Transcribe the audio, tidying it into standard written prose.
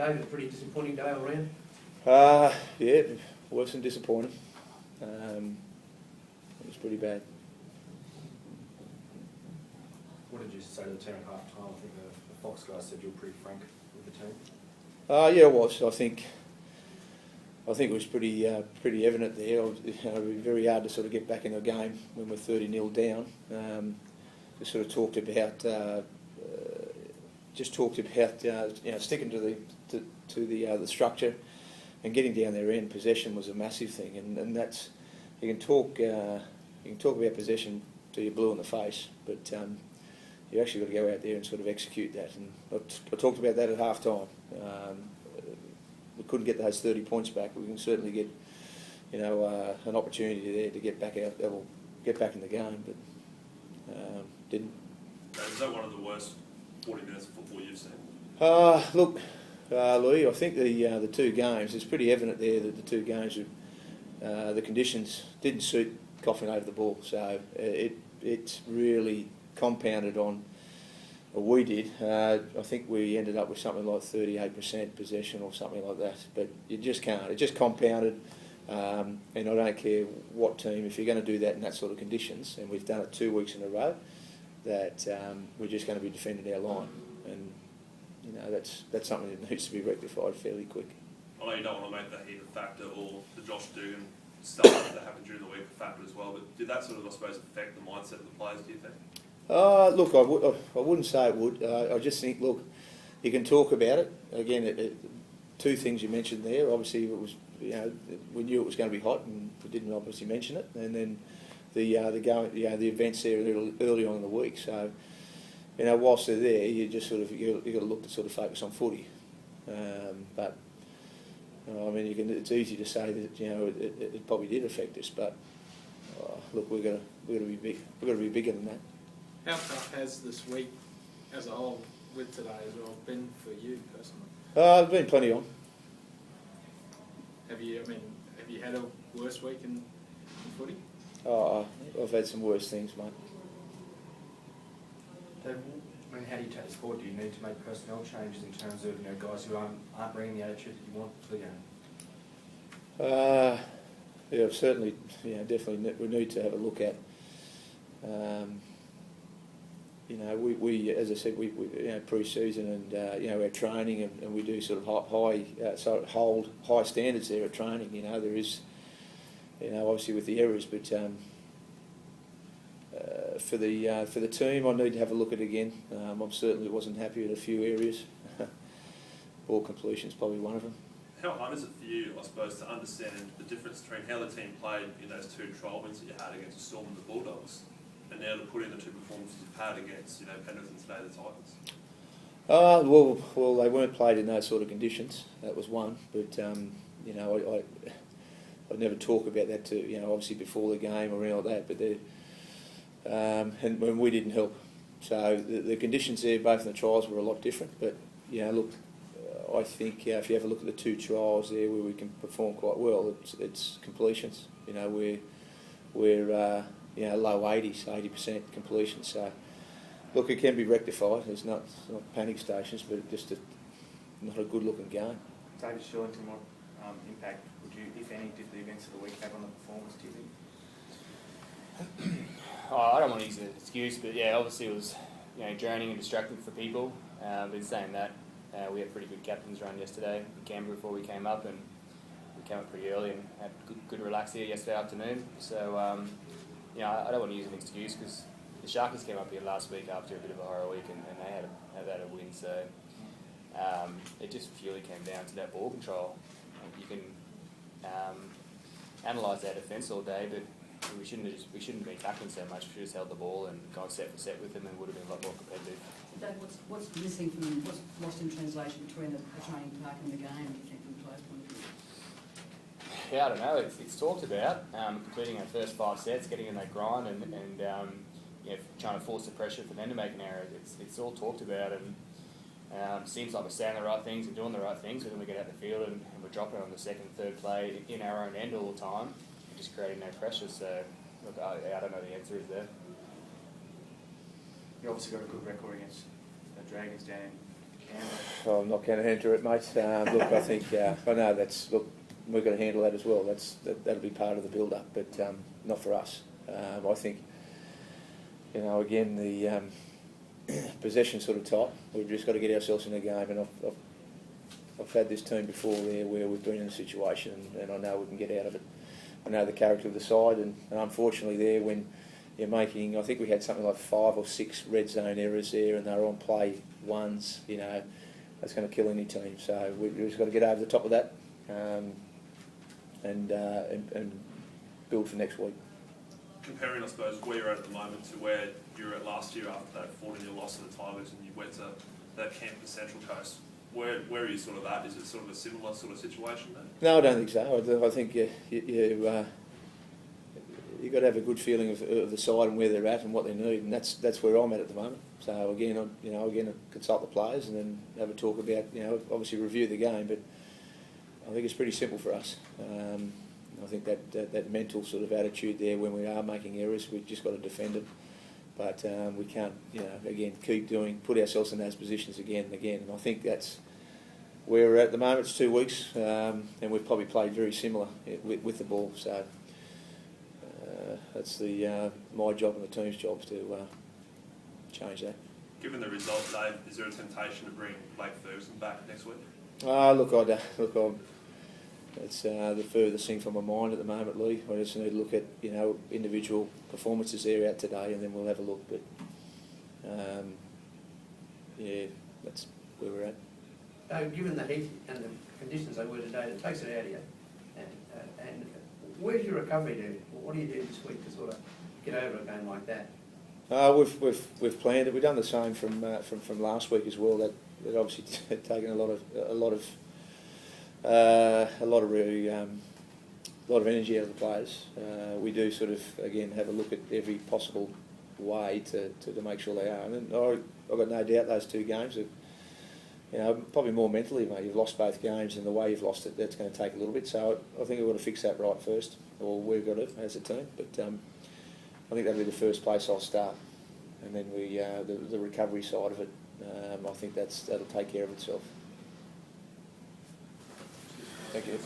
David, a pretty disappointing day all round? Yeah, worse than disappointing. It was pretty bad. What did you say to the team at half time? I think the Fox guys said you were pretty frank with the team. Yeah, it was. I think it was pretty evident there. It was very hard to sort of get back in the game when we're 30-0 down. We sort of talked about sticking to the structure and getting down their end. Possession was a massive thing, and that's you can talk about possession till you're blue in the face, but you actually got to go out there and sort of execute that. And I talked about that at half time. We couldn't get those 30 points back. We can certainly get, an opportunity there to get back out, get back in the game, but didn't. Is that one of the worst 40 minutes of football you've seen? Look, Louis, I think the two games, it's pretty evident there that the two games, the conditions didn't suit coughing over the ball. So it's really compounded on. We did. I think we ended up with something like 38% possession or something like that. But you just can't. It just compounded. And I don't care what team, if you're going to do that in that sort of conditions, and we've done it 2 weeks in a row, that we're just going to be defending our line. And that's something that needs to be rectified fairly quick. I know you don't want to make that heat a factor, or the Josh Dugan stuff that happened during the week a factor as well. But did that sort of, I suppose, affect the mindset of the players? Do you think? Look, I wouldn't say it would. I just think, look, you can talk about it. Again, two things you mentioned there. Obviously, it was, we knew it was going to be hot, and we didn't obviously mention it. And then the events there a little early on in the week. So, whilst they're there, you just sort of you got to look to sort of focus on footy. But I mean, it's easy to say that it probably did affect us, but look, we've got to be big. We've got to be bigger than that. How tough has this week as a whole, with today as well, been for you personally? There's been plenty on. Have you had a worse week in footy? I've had some worse things, mate. Dave, how do you take this forward? Do you need to make personnel changes in terms of guys who aren't bringing the attitude that you want for the game? Yeah, certainly. Definitely. We need to have a look at. We as I said, we pre-season and our training, and we do sort of hold high standards there at training. There is, obviously with the errors, but for the team, I need to have a look at it again. I certainly wasn't happy with a few areas. Ball completion is probably one of them. How hard is it for you, I suppose, to understand the difference between how the team played in those two trial wins that you had against the Storm and the Bulldogs, and now to put in the two performances you've had against, Penrith and today the Titans? Well, they weren't played in those sort of conditions. That was one. But I'd never talk about that to obviously before the game or anything like that. But and when we didn't help, so the conditions there, both in the trials, were a lot different. But look, I think if you have a look at the two trials there where we can perform quite well, it's completions. We're low 80s, 80% completion. So, look, it can be rectified. It's not panic stations, but just not a good-looking game. David Shillington, what impact would you, if any, did the events of the week have on the performance, do you think? I don't want to use an excuse, but obviously it was draining and distracting for people. But in saying that, we had pretty good captain's run yesterday in Canberra before we came up, and we came up pretty early and had good relax here yesterday afternoon. So, I don't want to use an excuse because the Sharkies came up here last week after a bit of a horror week, and they had a win. So it just purely came down to that ball control. You can analyse our defence all day, but we shouldn't have been tackling so much. We should have just held the ball and gone set for set with them, and would have been a lot more competitive. Dave, what's missing from what's lost in translation between the training park and the game? Do you think from players' point of view? Yeah, I don't know. It's talked about completing our first 5 sets, getting in that grind, and trying to force the pressure for them to make an error. It's all talked about, and seems like we're saying the right things and doing the right things, but then we get out the field and we're dropping on the second, third play in our own end all the time, and just creating no pressure. So, look, I don't know the answer is there. You obviously got a good record against the Dragons down in I'm not going to enter it, mate. Look, I think I know we're going to handle that as well. That'll be part of the build-up, but not for us. I think, again, the possession's sort of tight. We've just got to get ourselves in the game, and I've had this team before there where we've been in a situation, and I know we can get out of it. I know the character of the side, and unfortunately there when you're making, I think we had something like 5 or 6 red zone errors there, and they were on play ones. That's going to kill any team. So we've just got to get over the top of that, and build for next week. Comparing, I suppose, where you're at the moment to where you were at last year after that 14-0 loss to the Tigers, and you went to that camp in the Central Coast. Where are you sort of at? Is it sort of a similar sort of situation then? No, I don't think so. I think you've got to have a good feeling of the side and where they're at and what they need, and that's where I'm at the moment. So again, I consult the players and then have a talk about, obviously review the game, but I think it's pretty simple for us. I think that mental sort of attitude there when we are making errors, we've just got to defend it. But we can't, again, put ourselves in those positions again and again. And I think that's where we're at the moment. It's 2 weeks, and we've probably played very similar with the ball. So that's my job and the team's job to change that. Given the result today, is there a temptation to bring Blake Ferguson back next week? It's the furthest thing from my mind at the moment, Lee. I just need to look at individual performances there out today, and then we'll have a look. But that's where we're at. Given the heat and the conditions they were today, it takes it out of you. And where's your recovery do? What do you do this week to sort of get over a game like that? We've planned it. We've done the same from last week as well. That obviously taken a lot of energy out of the players. We do sort of again have a look at every possible way to make sure they are. And I've got no doubt those 2 games are, probably more mentally, mate. You've lost both games, and the way you've lost it, that's going to take a little bit. So I think we've got to fix that right first, or we've got to as a team. But I think that'll be the first place I'll start, and then the recovery side of it. I think that'll take care of itself. Thank you.